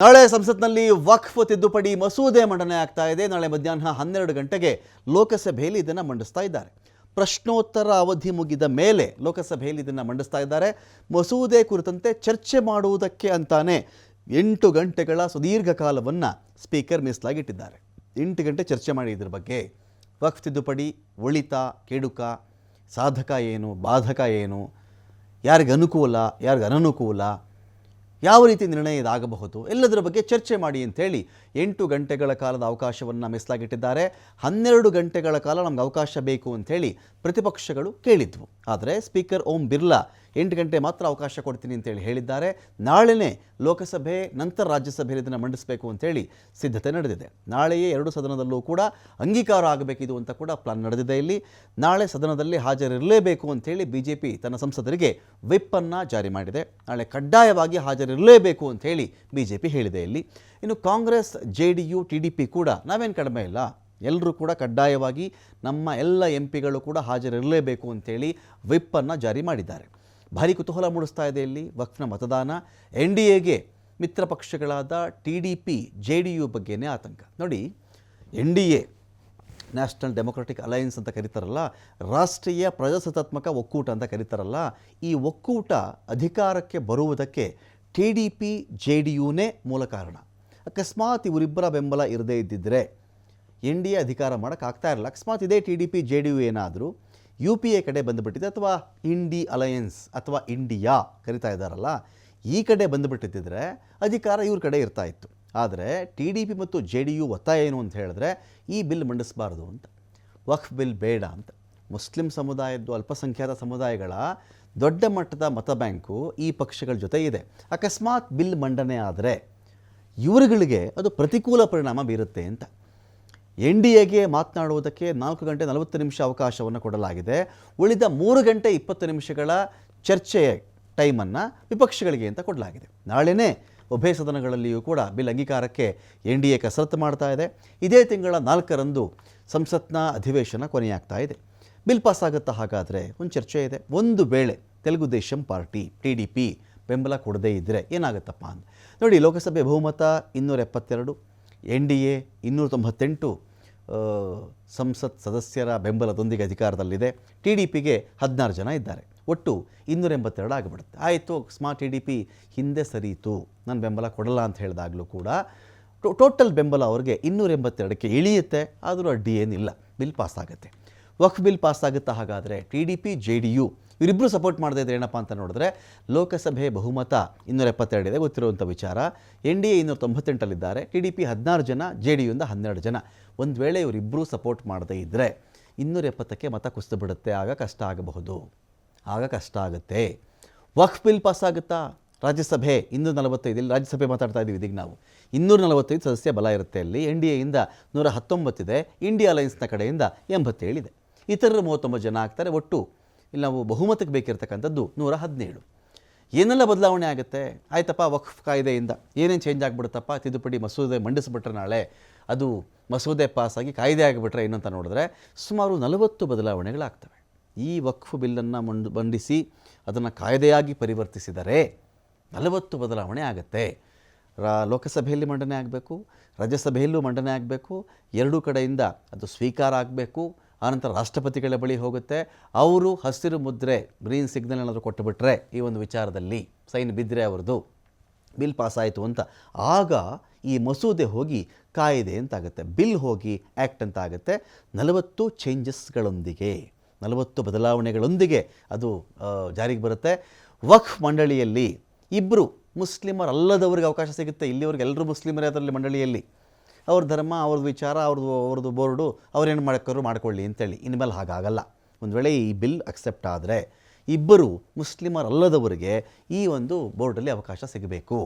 ನಾಳೆ ಸಂಸತ್ನಲ್ಲಿ ವಕ್ಫ್ ತಿದ್ದುಪಡಿ ಮಸೂದೆ ಮಂಡನೆ ಆಗ್ತಾ ಇದೆ. ನಾಳೆ ಮಧ್ಯಾಹ್ನ 12 ಗಂಟೆಗೆ ಲೋಕಸಭೆಯಲ್ಲಿ ಇದನ್ನು ಮಂಡಿಸ್ತಾ ಇದ್ದಾರೆ. ಪ್ರಶ್ನೋತ್ತರ ಅವಧಿ ಮುಗಿದ ಮೇಲೆ ಲೋಕಸಭೆಯಲ್ಲಿ ಇದನ್ನು ಮಂಡಿಸ್ತಾ ಇದ್ದಾರೆ. ಮಸೂದೆ ಕುರಿತಂತೆ ಚರ್ಚೆ ಮಾಡುವುದಕ್ಕೆ ಅಂತಾನೆ 8 ಗಂಟೆಗಳ ಸುದೀರ್ಘ ಕಾಲವನ್ನು ಸ್ಪೀಕರ್ ಮೀಸಲಾಗಿಟ್ಟಿದ್ದಾರೆ. 8 ಗಂಟೆ ಚರ್ಚೆ ಮಾಡಿ ಇದ್ರ ಬಗ್ಗೆ ವಕ್ಫ್ ತಿದ್ದುಪಡಿ ಒಳಿತ ಕೆಡುಕ, ಸಾಧಕ ಏನು ಬಾಧಕ ಏನು, ಯಾರಿಗೆ ಅನುಕೂಲ ಯಾರಿಗೆ ಅನನುಕೂಲ, ಯಾವ ರೀತಿ ನಿರ್ಣಯ ಇದಾಗಬಹುದು ಎಲ್ಲದರ ಬಗ್ಗೆ ಚರ್ಚೆ ಮಾಡಿ ಅಂಥೇಳಿ 8 ಗಂಟೆಗಳ ಕಾಲದ ಅವಕಾಶವನ್ನು ಮೀಸಲಾಗಿಟ್ಟಿದ್ದಾರೆ. 12 ಗಂಟೆಗಳ ಕಾಲ ನಮ್ಗೆ ಅವಕಾಶ ಬೇಕು ಅಂಥೇಳಿ ಪ್ರತಿಪಕ್ಷಗಳು ಕೇಳಿದ್ವು. ಆದರೆ ಸ್ಪೀಕರ್ ಓಂ ಬಿರ್ಲಾ 8 ಗಂಟೆ ಮಾತ್ರ ಅವಕಾಶ ಕೊಡ್ತೀನಿ ಅಂತೇಳಿ ಹೇಳಿದ್ದಾರೆ. ನಾಳೆನೇ ಲೋಕಸಭೆ ನಂತರ ರಾಜ್ಯಸಭೆಯಲ್ಲಿ ಇದನ್ನು ಮಂಡಿಸಬೇಕು ಅಂಥೇಳಿ ಸಿದ್ಧತೆ ನಡೆದಿದೆ. ನಾಳೆಯೇ 2 ಸದನದಲ್ಲೂ ಕೂಡ ಅಂಗೀಕಾರ ಆಗಬೇಕಿದು ಅಂತ ಕೂಡ ಪ್ಲಾನ್ ನಡೆದಿದೆ. ಇಲ್ಲಿ ನಾಳೆ ಸದನದಲ್ಲಿ ಹಾಜರಿರಲೇಬೇಕು ಅಂಥೇಳಿ BJP ತನ್ನ ಸಂಸದರಿಗೆ ವಿಪ್ಪನ್ನು ಜಾರಿ ಮಾಡಿದೆ. ನಾಳೆ ಕಡ್ಡಾಯವಾಗಿ ಹಾಜರಿರಲೇಬೇಕು ಅಂಥೇಳಿ BJP ಹೇಳಿದೆ. ಇಲ್ಲಿ ಇನ್ನು ಕಾಂಗ್ರೆಸ್, JDU, TDP ಕೂಡ ನಾವೇನು ಕಡಿಮೆ ಇಲ್ಲ, ಎಲ್ಲರೂ ಕೂಡ ಕಡ್ಡಾಯವಾಗಿ ನಮ್ಮ ಎಲ್ಲ MP ಗಳು ಕೂಡ ಹಾಜರಿರಲೇಬೇಕು ಅಂಥೇಳಿ ವಿಪ್ಪನ್ನು ಜಾರಿ ಮಾಡಿದ್ದಾರೆ. ಭಾರಿ ಕುತೂಹಲ ಮೂಡಿಸ್ತಾ ಇದೆ ಇಲ್ಲಿ ವಕ್ಫ್ನ ಮತದಾನ. NDAಗೆ ಮಿತ್ರ ಪಕ್ಷಗಳಾದ TDP, JDU ಬಗ್ಗೆನೇ ಆತಂಕ. ನೋಡಿ, NDA ನ್ಯಾಷನಲ್ ಡೆಮೊಕ್ರೆಟಿಕ್ ಅಲಯನ್ಸ್ ಅಂತ ಕರೀತಾರಲ್ಲ, ರಾಷ್ಟ್ರೀಯ ಪ್ರಜಾಸತ್ತಾತ್ಮಕ ಒಕ್ಕೂಟ ಅಂತ ಕರೀತಾರಲ್ಲ, ಈ ಒಕ್ಕೂಟ ಅಧಿಕಾರಕ್ಕೆ ಬರುವುದಕ್ಕೆ TDP, JDUನೇ ಮೂಲ ಕಾರಣ. ಅಕಸ್ಮಾತ್ ಇವರಿಬ್ಬರ ಬೆಂಬಲ ಇರದೇ ಇದ್ದಿದ್ದರೆ NDA ಅಧಿಕಾರ ಮಾಡೋಕ್ಕಾಗ್ತಾ ಇರಲ್ಲ. ಅಕಸ್ಮಾತ್ ಇದೇ TDP, JDU ಏನಾದರೂ UPA ಕಡೆ ಬಂದುಬಿಟ್ಟಿದೆ, ಅಥವಾ ಇಂಡಿ ಅಲಯನ್ಸ್ ಅಥವಾ ಇಂಡಿಯಾ ಕರಿತಾ ಇದ್ದಾರಲ್ಲ, ಈ ಕಡೆ ಬಂದುಬಿಟ್ಟಿದ್ದರೆ ಅಧಿಕಾರ ಇವ್ರ ಕಡೆ ಇರ್ತಾ ಇತ್ತು. ಆದರೆ TDP ಮತ್ತು JDU ಒತ್ತಾಯ ಏನು ಅಂತ ಹೇಳಿದ್ರೆ ಈ ಬಿಲ್ ಮಂಡಿಸಬಾರ್ದು ಅಂತ, ವಕ್ಫ್ ಬಿಲ್ ಬೇಡ ಅಂತ. ಮುಸ್ಲಿಂ ಸಮುದಾಯದ್ದು, ಅಲ್ಪಸಂಖ್ಯಾತ ಸಮುದಾಯಗಳ ದೊಡ್ಡ ಮಟ್ಟದ ಮತ ಬ್ಯಾಂಕು ಈ ಪಕ್ಷಗಳ ಜೊತೆ ಇದೆ. ಅಕಸ್ಮಾತ್ ಬಿಲ್ ಮಂಡನೆ ಆದರೆ ಇವರುಗಳಿಗೆ ಅದು ಪ್ರತಿಕೂಲ ಪರಿಣಾಮ ಬೀರುತ್ತೆ ಅಂತ NDAಗೆ ಮಾತನಾಡುವುದಕ್ಕೆ 4 ಗಂಟೆ 40 ನಿಮಿಷ ಅವಕಾಶವನ್ನು ಕೊಡಲಾಗಿದೆ. ಉಳಿದ 3 ಗಂಟೆ 20 ನಿಮಿಷಗಳ ಚರ್ಚೆಯ ಟೈಮನ್ನು ವಿಪಕ್ಷಗಳಿಗೆ ಅಂತ ಕೊಡಲಾಗಿದೆ. ನಾಳೆನೇ ಉಭಯ ಸದನಗಳಲ್ಲಿಯೂ ಕೂಡ ಬಿಲ್ ಅಂಗೀಕಾರಕ್ಕೆ NDA ಕಸರತ್ತು ಮಾಡ್ತಾ ಇದೆ. ಇದೇ ತಿಂಗಳ 4ರಂದು ಸಂಸತ್ನ ಅಧಿವೇಶನ ಕೊನೆಯಾಗ್ತಾ ಇದೆ. ಬಿಲ್ ಪಾಸ್ ಆಗುತ್ತಾ? ಹಾಗಾದರೆ ಒಂದು ಚರ್ಚೆ ಇದೆ. ಒಂದು ವೇಳೆ ತೆಲುಗು ದೇಶಂ ಪಾರ್ಟಿ TDP ಬೆಂಬಲ ಕೊಡದೇ ಇದ್ದರೆ ಏನಾಗುತ್ತಪ್ಪ ಅಂತ ನೋಡಿ. ಲೋಕಸಭೆ ಬಹುಮತ 272, NDA 298 ಸಂಸತ್ ಸದಸ್ಯರ ಬೆಂಬಲದೊಂದಿಗೆ ಅಧಿಕಾರದಲ್ಲಿದೆ. TDPಗೆ 16 ಜನ ಇದ್ದಾರೆ. ಒಟ್ಟು 282 ಆಗಿಬಿಡುತ್ತೆ. ಆಯಿತು, ಸ್ಮಾರ್ಟ್ TDP ಹಿಂದೆ ಸರಿಯಿತು, ನನ್ನ ಬೆಂಬಲ ಕೊಡಲ್ಲ ಅಂತ ಹೇಳಿದಾಗಲೂ ಕೂಡ ಟೋಟಲ್ ಬೆಂಬಲ ಅವ್ರಿಗೆ 282ಕ್ಕೆ ಇಳಿಯುತ್ತೆ. ಆದರೂ ಅಡ್ಡಿ ಏನಿಲ್ಲ, ಬಿಲ್ ಪಾಸ್ ಆಗುತ್ತೆ. ವಕ್ಫ್ ಬಿಲ್ ಪಾಸ್ ಆಗುತ್ತಾ? ಹಾಗಾದರೆ TDP, JDU ಇವರಿಬ್ಬರು ಸಪೋರ್ಟ್ ಮಾಡದೇ ಇದ್ರೆ ಏನಪ್ಪ ಅಂತ ನೋಡಿದ್ರೆ ಲೋಕಸಭೆ ಬಹುಮತ 272 ಇದೆ, ಗೊತ್ತಿರುವಂಥ ವಿಚಾರ. NDA 298 TDP 16 ಜನ, JDU 12 ಜನ. ಒಂದು ವೇಳೆ ಇವರಿಬ್ಬರೂ ಸಪೋರ್ಟ್ ಮಾಡದೇ ಇದ್ದರೆ 270ಕ್ಕೆ ಮತ ಕುಸಿದು ಬಿಡುತ್ತೆ. ಆಗ ಕಷ್ಟ ಆಗಬಹುದು, ಆಗ ಕಷ್ಟ ಆಗುತ್ತೆ. ವಕ್ಫ್ ಬಿಲ್ ಪಾಸ್ ಆಗುತ್ತಾ? ರಾಜ್ಯಸಭೆ 245, ಇಲ್ಲಿ ರಾಜ್ಯಸಭೆ ಮಾತಾಡ್ತಾ ಇದ್ದೀವಿ ಇದೀಗ ನಾವು. 245 ಸದಸ್ಯ ಬಲ ಇರುತ್ತೆ. ಅಲ್ಲಿ NDAಯಿಂದ 119 ಇದೆ, ಇಂಡಿಯಾ ಅಲಯನ್ಸ್ನ ಕಡೆಯಿಂದ 87 ಇದೆ. ಇತರರು 39 ಜನ ಆಗ್ತಾರೆ. ಒಟ್ಟು ಇಲ್ಲಿ ನಾವು ಬಹುಮತಕ್ಕೆ ಬೇಕಿರ್ತಕ್ಕಂಥದ್ದು 117. ಏನೆಲ್ಲ ಬದಲಾವಣೆ ಆಗುತ್ತೆ? ಆಯ್ತಪ್ಪ, ವಕ್ಫ್ ಕಾಯ್ದೆಯಿಂದ ಏನೇನು ಚೇಂಜ್ ಆಗಿಬಿಡುತ್ತಪ್ಪ, ತಿದ್ದುಪಡಿ ಮಸೂದೆ ಮಂಡಿಸಿಬಿಟ್ರೆ ನಾಳೆ ಅದು ಮಸೂದೆ ಪಾಸಾಗಿ ಕಾಯ್ದೆ ಆಗಿಬಿಟ್ರೆ ಏನು ಅಂತ ನೋಡಿದ್ರೆ ಸುಮಾರು 40 ಬದಲಾವಣೆಗಳಾಗ್ತವೆ. ಈ ವಕ್ಫ್ ಬಿಲ್ಲನ್ನು ಮಂಡಿಸಿ ಅದನ್ನು ಕಾಯ್ದೆಯಾಗಿ ಪರಿವರ್ತಿಸಿದರೆ 40 ಬದಲಾವಣೆ ಆಗುತ್ತೆ. ಲೋಕಸಭೆಯಲ್ಲಿ ಮಂಡನೆ ಆಗಬೇಕು, ರಾಜ್ಯಸಭೆಯಲ್ಲೂ ಮಂಡನೆ ಆಗಬೇಕು, ಎರಡೂ ಕಡೆಯಿಂದ ಅದು ಸ್ವೀಕಾರ ಆಗಬೇಕು. ಆನಂತರ ರಾಷ್ಟ್ರಪತಿಗಳ ಬಳಿ ಹೋಗುತ್ತೆ. ಅವರು ಹಸಿರು ಮುದ್ರೆ, ಗ್ರೀನ್ ಸಿಗ್ನಲ್ ಏನಾದರೂ ಕೊಟ್ಟುಬಿಟ್ರೆ ಈ ಒಂದು ವಿಚಾರದಲ್ಲಿ ಸೈನ್ ಬಿದ್ದರೆ ಅವ್ರದ್ದು ಬಿಲ್ ಪಾಸ್ ಆಯಿತು ಅಂತ, ಆಗ ಈ ಮಸೂದೆ ಹೋಗಿ ಕಾಯ್ದೆ ಅಂತಾಗುತ್ತೆ, ಬಿಲ್ ಹೋಗಿ ಆ್ಯಕ್ಟ್ ಅಂತ ಆಗುತ್ತೆ. 40 ಚೇಂಜಸ್ಗಳೊಂದಿಗೆ, 40 ಬದಲಾವಣೆಗಳೊಂದಿಗೆ ಅದು ಜಾರಿಗೆ ಬರುತ್ತೆ. ವಕ್ಫ್ ಮಂಡಳಿಯಲ್ಲಿ ಇಬ್ಬರು ಮುಸ್ಲಿಮರಲ್ಲದವ್ರಿಗೆ ಅವಕಾಶ ಸಿಗುತ್ತೆ. ಇಲ್ಲಿವರೆಗೆ ಎಲ್ಲರೂ ಮುಸ್ಲಿಮರೇ ಅದರಲ್ಲಿ ಮಂಡಳಿಯಲ್ಲಿ. ಅವ್ರ ಧರ್ಮ, ಅವ್ರದ್ದು ವಿಚಾರ, ಅವ್ರದ್ದು ಬೋರ್ಡು, ಅವ್ರೇನು ಮಾಡೋಕ್ಕಾದ್ರು ಮಾಡ್ಕೊಳ್ಳಿ ಅಂತೇಳಿ. ಇನ್ಮೇಲೆ ಹಾಗಾಗಲ್ಲ. ಒಂದು ವೇಳೆ ಈ ಬಿಲ್ ಅಕ್ಸೆಪ್ಟ್ ಆದರೆ ಇಬ್ಬರು ಮುಸ್ಲಿಮರಲ್ಲದವರಿಗೆ ಈ ಒಂದು ಬೋರ್ಡಲ್ಲಿ ಅವಕಾಶ ಸಿಗಬೇಕು.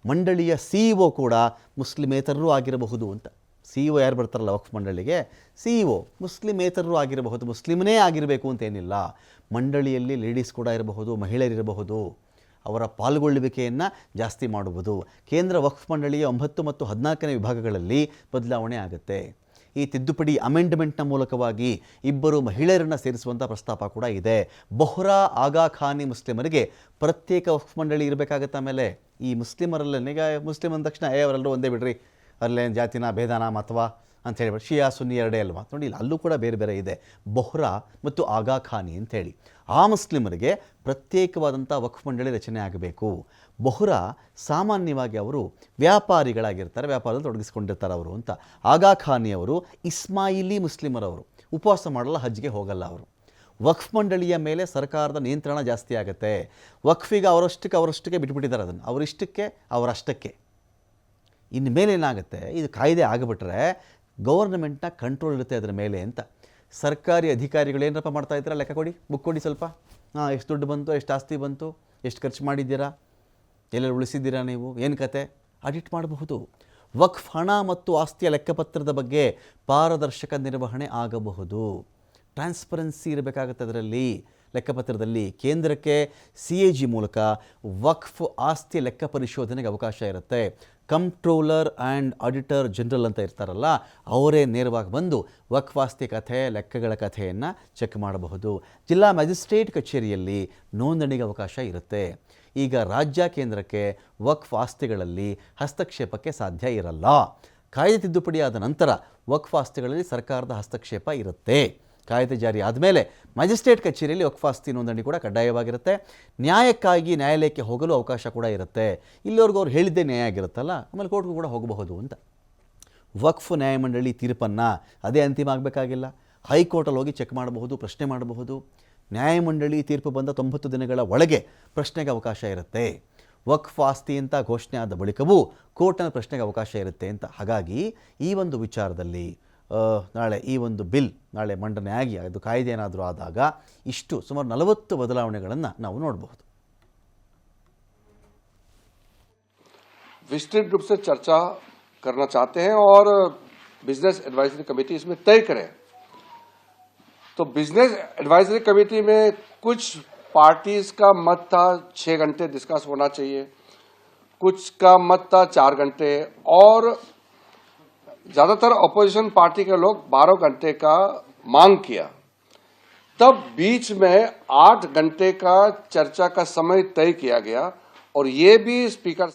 ಮಂಡಳಿಯ CEO ಕೂಡ ಮುಸ್ಲಿಮೇತರರೂ ಆಗಿರಬಹುದು ಅಂತ. CEO ಯಾರು ಬರ್ತಾರಲ್ಲ ವಕ್ಫ್ ಮಂಡಳಿಗೆ, CEO ಮುಸ್ಲಿಮೇತರರೂ ಆಗಿರಬಹುದು, ಮುಸ್ಲಿಮನೇ ಆಗಿರಬೇಕು ಅಂತೇನಿಲ್ಲ. ಮಂಡಳಿಯಲ್ಲಿ ಲೇಡೀಸ್ ಕೂಡ ಇರಬಹುದು, ಮಹಿಳೆಯರಿರಬಹುದು. ಅವರ ಪಾಲ್ಗೊಳ್ಳುವಿಕೆಯನ್ನು ಜಾಸ್ತಿ ಮಾಡುವುದು. ಕೇಂದ್ರ ವಕ್ಫ್ ಮಂಡಳಿಯ 9 ಮತ್ತು 14ನೇ ವಿಭಾಗಗಳಲ್ಲಿ ಬದಲಾವಣೆ ಆಗುತ್ತೆ. ಈ ತಿದ್ದುಪಡಿ ಅಮೆಂಡ್ಮೆಂಟ್ನ ಮೂಲಕವಾಗಿ ಇಬ್ಬರು ಮಹಿಳೆಯರನ್ನು ಸೇರಿಸುವಂಥ ಪ್ರಸ್ತಾಪ ಕೂಡ ಇದೆ. ಬೊಹ್ರಾ ಆಗಾ ಖಾನಿ ಮುಸ್ಲಿಮರಿಗೆ ಪ್ರತ್ಯೇಕ ವಕ್ಫ್ ಮಂಡಳಿ ಇರಬೇಕಾಗತ್ತೆ. ಆಮೇಲೆ ಈ ಮುಸ್ಲಿಮರಲ್ಲೇ ಈಗ ಮುಸ್ಲಿಮ್ ಅಂದ ತಕ್ಷಣ ಅವರೆಲ್ಲರೂ ಒಂದೇ ಬಿಡ್ರಿ, ಅಲ್ಲೇನು ಜಾತಿನ ಭೇದನ ಅಥವಾ ಅಂತ ಹೇಳಿಬಿಟ್ಟು ಶಿಯಾ ಸುನ್ನಿ ಎರಡೇ ಅಲ್ವಾ ನೋಡಿ, ಇಲ್ಲ ಅಲ್ಲೂ ಕೂಡ ಬೇರೆ ಬೇರೆ ಇದೆ. ಬೊಹ್ರಾ ಮತ್ತು ಆಗಾ ಖಾನಿ ಅಂಥೇಳಿ ಆ ಮುಸ್ಲಿಮರಿಗೆ ಪ್ರತ್ಯೇಕವಾದಂಥ ವಕ್ಫ್ ಮಂಡಳಿ ರಚನೆ ಆಗಬೇಕು. ಬೊಹ್ರಾ ಸಾಮಾನ್ಯವಾಗಿ ಅವರು ವ್ಯಾಪಾರಿಗಳಾಗಿರ್ತಾರೆ, ವ್ಯಾಪಾರದಲ್ಲಿ ತೊಡಗಿಸ್ಕೊಂಡಿರ್ತಾರೆ ಅವರು ಅಂತ. ಆಗಾ ಖಾನಿಯವರು ಇಸ್ಮಾಯಿಲಿ ಮುಸ್ಲಿಮರವರು, ಉಪವಾಸ ಮಾಡಲ್ಲ, ಹಜ್ಗೆ ಹೋಗಲ್ಲ ಅವರು. ವಕ್ಫ್ ಮಂಡಳಿಯ ಮೇಲೆ ಸರ್ಕಾರದ ನಿಯಂತ್ರಣ ಜಾಸ್ತಿ ಆಗುತ್ತೆ. ವಕ್ಫಿಗೆ ಅವರಷ್ಟಕ್ಕೆ ಬಿಟ್ಬಿಟ್ಟಿದ್ದಾರೆ ಅದನ್ನು, ಅವರಿಷ್ಟಕ್ಕೆ ಅವರಷ್ಟಕ್ಕೆ. ಇನ್ನು ಮೇಲೆ ಏನಾಗುತ್ತೆ, ಇದು ಕಾಯ್ದೆ ಆಗಿಬಿಟ್ರೆ ಗೌರ್ನಮೆಂಟ್ನ ಕಂಟ್ರೋಲ್ ಇರುತ್ತೆ ಅದರ ಮೇಲೆ ಅಂತ. ಸರ್ಕಾರಿ ಅಧಿಕಾರಿಗಳು ಏನಪ್ಪ ಮಾಡ್ತಾ ಇದ್ದೀರಾ, ಲೆಕ್ಕ ಕೊಡಿ, ಬುಕ್ ಕೊಡಿ ಸ್ವಲ್ಪ, ಎಷ್ಟು ದುಡ್ಡು ಬಂತು, ಎಷ್ಟು ಆಸ್ತಿ ಬಂತು, ಎಷ್ಟು ಖರ್ಚು ಮಾಡಿದ್ದೀರಾ, ಎಲ್ಲೆಲ್ಲಿ ಉಳಿಸಿದ್ದೀರಾ ನೀವು, ಏನು ಕತೆ, ಆಡಿಟ್ ಮಾಡಬಹುದು. ವಕ್ಫ್ ಹಣ ಮತ್ತು ಆಸ್ತಿಯ ಲೆಕ್ಕಪತ್ರದ ಬಗ್ಗೆ ಪಾರದರ್ಶಕ ನಿರ್ವಹಣೆ ಆಗಬಹುದು. ಟ್ರಾನ್ಸ್ಪರೆನ್ಸಿ ಇರಬೇಕಾಗುತ್ತೆ ಅದರಲ್ಲಿ, ಲೆಕ್ಕಪತ್ರದಲ್ಲಿ. ಕೇಂದ್ರಕ್ಕೆ CAG ಮೂಲಕ ವಕ್ಫ್ ಆಸ್ತಿ ಲೆಕ್ಕ ಪರಿಶೋಧನೆಗೆ ಅವಕಾಶ ಇರುತ್ತೆ. ಕಂಟ್ರೋಲರ್ ಆ್ಯಂಡ್ ಆಡಿಟರ್ ಜನರಲ್ ಅಂತ ಇರ್ತಾರಲ್ಲ, ಅವರೇ ನೇರವಾಗಿ ಬಂದು ವಕ್ಫ್ ಆಸ್ತಿ ಕಥೆ, ಲೆಕ್ಕಗಳ ಕಥೆಯನ್ನು ಚೆಕ್ ಮಾಡಬಹುದು. ಜಿಲ್ಲಾ ಮ್ಯಾಜಿಸ್ಟ್ರೇಟ್ ಕಚೇರಿಯಲ್ಲಿ ನೋಂದಣಿಗೆ ಅವಕಾಶ ಇರುತ್ತೆ. ಈಗ ರಾಜ್ಯ ಕೇಂದ್ರಕ್ಕೆ ವಕ್ಫ್ ಆಸ್ತಿಗಳಲ್ಲಿ ಹಸ್ತಕ್ಷೇಪಕ್ಕೆ ಸಾಧ್ಯ ಇರಲ್ಲ. ಕಾಯ್ದೆ ತಿದ್ದುಪಡಿಯಾದ ನಂತರ ವಕ್ಫ್ ಆಸ್ತಿಗಳಲ್ಲಿ ಸರ್ಕಾರದ ಹಸ್ತಕ್ಷೇಪ ಇರುತ್ತೆ. ಕಾಯ್ದೆ ಜಾರಿ ಆದಮೇಲೆ ಮ್ಯಾಜಿಸ್ಟ್ರೇಟ್ ಕಚೇರಿಯಲ್ಲಿ ವಕ್ಫ್ ಆಸ್ತಿ ನೋಂದಣಿ ಕೂಡ ಕಡ್ಡಾಯವಾಗಿರುತ್ತೆ. ನ್ಯಾಯಕ್ಕಾಗಿ ನ್ಯಾಯಾಲಯಕ್ಕೆ ಹೋಗಲು ಅವಕಾಶ ಕೂಡ ಇರುತ್ತೆ. ಇಲ್ಲಿವರೆಗೂ ಅವ್ರು ಹೇಳಿದ್ದೇ ನ್ಯಾಯ ಆಗಿರುತ್ತಲ್ಲ, ಆಮೇಲೆ ಕೋರ್ಟ್ಗೂ ಕೂಡ ಹೋಗಬಹುದು ಅಂತ. ವಕ್ಫ್ ನ್ಯಾಯಮಂಡಳಿ ತೀರ್ಪನ್ನು ಅದೇ ಅಂತಿಮ ಆಗಬೇಕಾಗಿಲ್ಲ, ಹೈಕೋರ್ಟಲ್ಲಿ ಹೋಗಿ ಚೆಕ್ ಮಾಡಬಹುದು, ಪ್ರಶ್ನೆ ಮಾಡಬಹುದು. ನ್ಯಾಯಮಂಡಳಿ ತೀರ್ಪು ಬಂದ 90 ದಿನಗಳ ಒಳಗೆ ಪ್ರಶ್ನೆಗೆ ಅವಕಾಶ ಇರುತ್ತೆ. ವಕ್ಫ್ ಆಸ್ತಿ ಅಂತ ಘೋಷಣೆ ಆದ ಬಳಿಕವೂ ಕೋರ್ಟ್ನ ಪ್ರಶ್ನೆಗೆ ಅವಕಾಶ ಇರುತ್ತೆ ಅಂತ. ಹಾಗಾಗಿ ಈ ಒಂದು ವಿಚಾರದಲ್ಲಿ ನಾಳೆ ಈ ಒಂದು ಬಿಲ್ ನಾಳೆ ಮಂಡನೆ ಆಗಿ ಅದು ಕಾಯ್ದೆ ಏನಾದರೂ ಆದಾಗ ಇಷ್ಟು ಸುಮಾರು 40 ಬದಲಾವಣೆಗಳನ್ನು ನಾವು ನೋಡಬಹುದು. विस्तृत रूप से चर्चा करना चाहते हैं और बिजनेस एडवाइजरी कमेटी इसमें तय करे। तो बिजनेस एडवाइजरी कमेटी में कुछ पार्टीज का मत था 6 घंटे डिस्कस होना चाहिए, कुछ का मत था 4 घंटे, और ज्यादातर अपोजिशन पार्टी के लोग 12 घंटे का मांग किया। तब बीच में 8 घंटे का चर्चा का समय तय किया गया और ये भी स्पीकर